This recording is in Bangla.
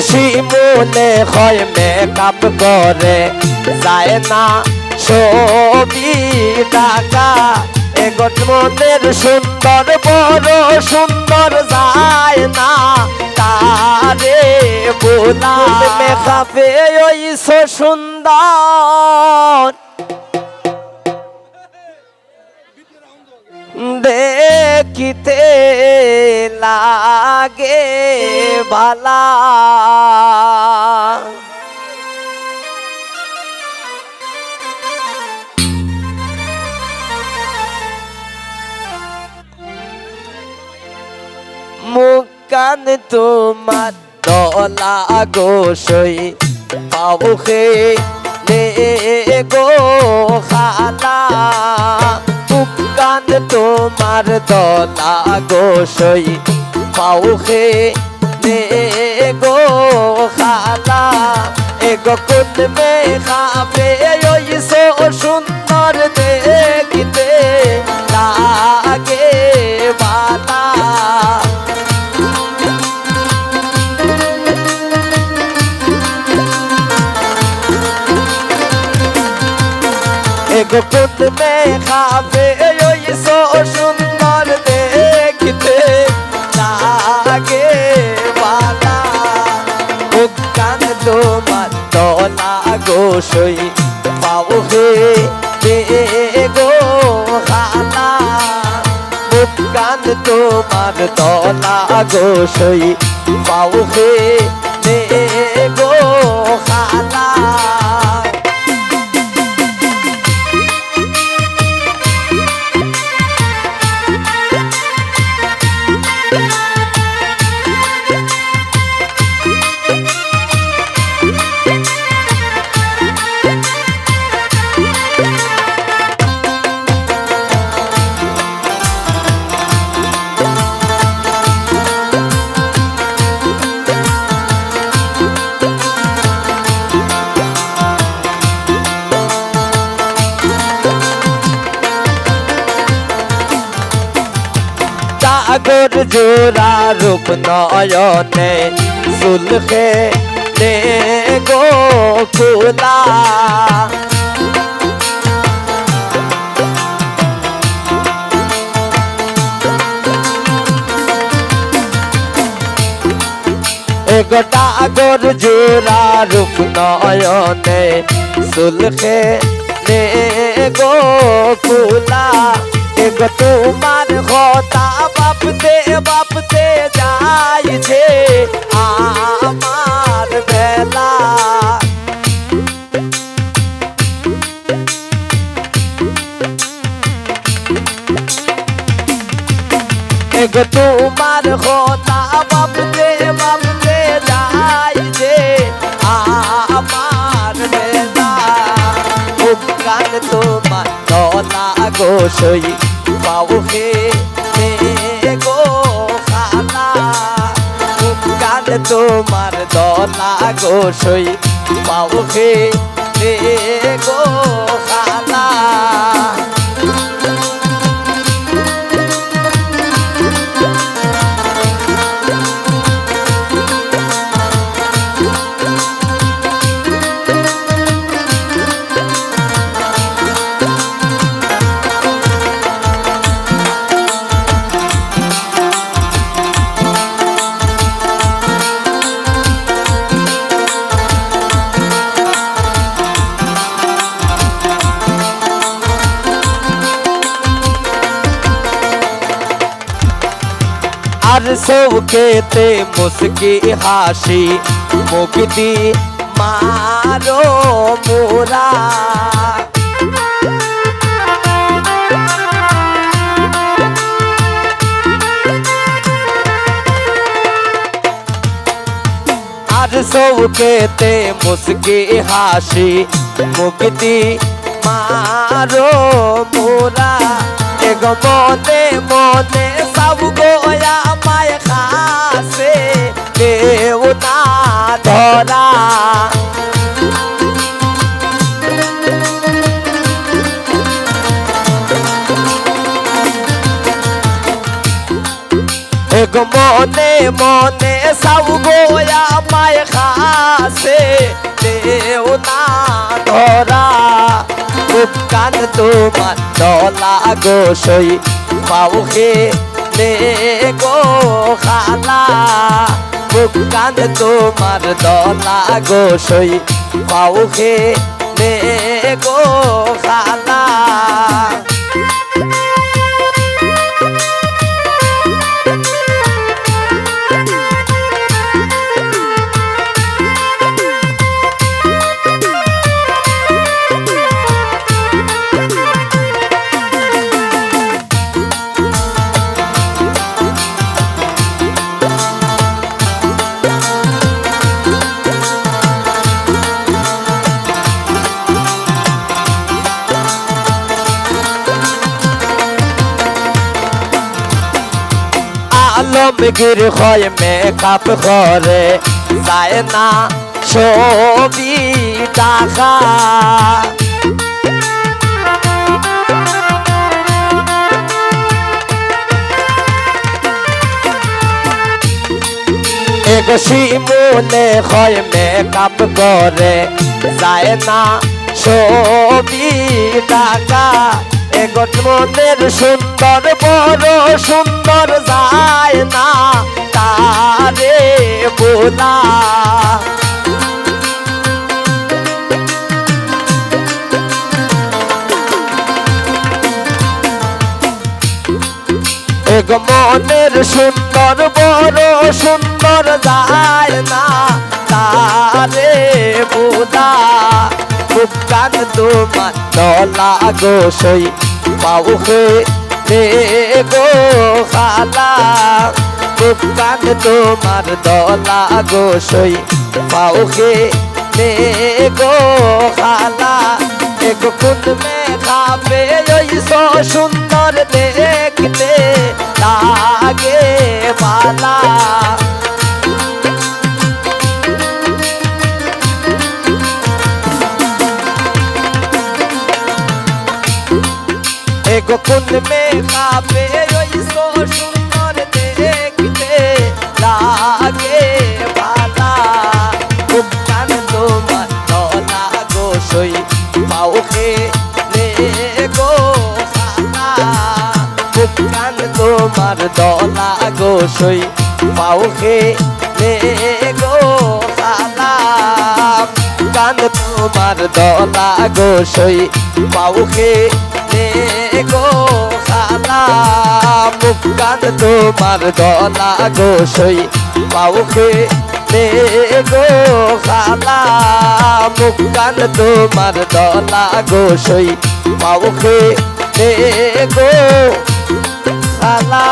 শিমুলে হয় মেকআপ করে যায় না ছবি টাকা এগোট মনের সুন্দর বড় সুন্দর যায় না তারে বোলা মেকআপে ওইস সুন্দর দেখিতে লাগে ভালা মুখ কান তোমার দলা গোসই পাউখে নে গো খালা মুখ কান তোমার দলা গোসই পাউখে নে গো খালা এগো কুন মে খাবে ওই সো সুন্দর দেখিতে লাগে বালা এগো কুন মে খাবে ওই সো সুন্দর দেখিতে লাগে বালা মুখ কান তোমার দলা গোসই পাও হে গো খালা মুখ কান তোমার দলা গোসই পাও হে গো খালা আগর জোড়া রূপ নয়নে সুলখে নে গো কুলা এগোটা আগর জোড়া রূপ নয়নে সুলখে নে গো কুলা এগো তোমার কথা বাপতে যাইছে আমার বেলা এগো তোমার কথা বাপতে যাইছে আমার বেলা মুখ কান তোমার দলা গোসই পাও হে গো খালা মুখ কান তোমার দলা গোসই পাও হে গো খালা আর সৌকেতে মুস্কি হাসি মুক্তি মারো মোরা আর সৌকেতে মুস্কি হাসি মুক্তি মারো মোরা এগো মনে মনে সব গোয়া মায় খাসে কেউ না ধরা এগো মনে মনে সব গোয়া মায় কান তোমার দলা গোসই পাউখে নে গো খালা মুখ কান তোমার দলা গোসই পাউখে নে গো খালা আলমগীর হয় মেকআপ করে যায় না ছবি টাকা শিমুলে হয় মেকআপ করে যায় না ছবি টাকা এগোট মনের সুন্দর বড় সুন্দর যায় না তারে বোলা এগো মনের সুন্দর বড় সুন্দর যায় না তারে বোলা মুখ কান তোমার দলা গোসই পাউখে নে গো খালা মুখ কান তোমার দলা গোসই পাউখে নে গো খালা এক কুন মে খাবে ওইসো সুন্দর দেখতে লাগে বালা এগো কুন মে খাবে ওইসো সুন্দর দেখতে লাগে বালা মুখ কান তোমার দলা গোসই পাউখে নে গো খালা মুখ কান তোমার দলা গোসই পাউখে নে গো খালা কান তোমার দলা গোসই পাউখে নে গো খালা মুখ কান তোমার দলা গোসই পাউখে নে গো খালা মুখ কান তোমার দলা গোসই পাউখে নে গো খালা